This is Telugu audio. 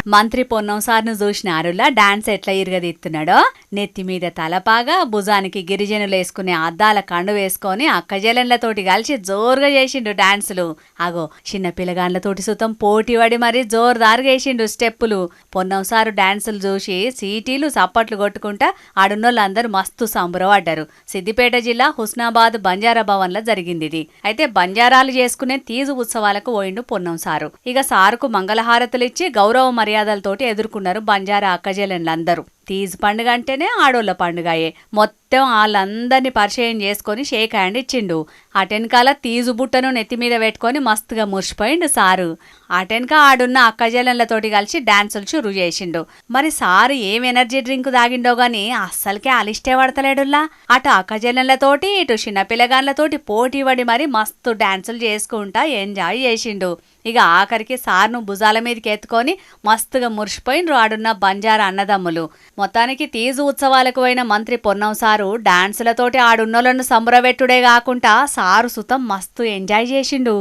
మంత్రి పొన్నం సార్ను చూసినారులా డాన్స్ ఎట్లా ఇరగదీస్తున్నాడో. నెత్తి మీద తలపాగా, భుజానికి గిరిజనులు వేసుకునే అద్దాల కండు వేసుకొని అక్కజెలెన్లతోటి కలిసి జోరుగా చేసిండు డాన్సులు. అగో చిన్న పిల్లగాండ్లతోటి సుతం పోటీ పడి మరీ జోరుదారుగా వేసిండు స్టెప్పులు. పొన్నం సారు డాన్సులు చూసి సీటీలు చప్పట్లు కొట్టుకుంటా ఆడున్నోళ్ళందరూ మస్తు సంబరపడ్డారు. సిద్దిపేట జిల్లా హుస్నాబాద్ బంజారా భవన్లో జరిగింది ఇది. అయితే బంజారాలు చేసుకునే తీజు ఉత్సవాలకు పోయిండు పొన్నం సారు. ఇక సారుకు మంగళహారతులిచ్చి గౌరవ మర్యాదలతోటి ఎదుర్కొన్నారు బంజారా అక్కజెలెన్లందరూ. తీజ్ పండుగ అంటేనే ఆడోళ్ళ పండుగయే. మొత్తం వాళ్ళందరినీ పరిచయం చేసుకొని షేక్ హ్యాండ్ ఇచ్చిండు. అటెనకాల తీజు బుట్టను నెత్తి మీద పెట్టుకొని మస్తుగా మురిసిపోయిండు సారు. అటెనక ఆడున్న అక్కజెలెన్లతోటి కలిసి డాన్సులు చురు చేసిండు. మరి సారు ఏం ఎనర్జీ డ్రింక్ తాగిండో గాని అస్సలకే అలిష్టే పడతలేడుల్లా. అటు అక్కజెలెన్లతోటి ఇటు చిన్న పిల్లగాన్లతోటి పోటీ పడి మరి మస్తు డాన్సులు చేసుకుంటా ఎంజాయ్ చేసిండు. ఇక ఆఖరికి సార్ను భుజాల మీదకి ఎత్తుకొని మస్తుగా మురిసిపోయినరు ఆడున్న బంజారా అన్నదమ్ములు. మొత్తానికి తీజు ఉత్సవాలకు పోయిన మంత్రి పొన్నం సారు డాన్సులతోటి ఆడున్నోళ్లను సంబరబెట్టుడే కాకుండా సారు సుతం మస్తు ఎంజాయ్ చేసిండు.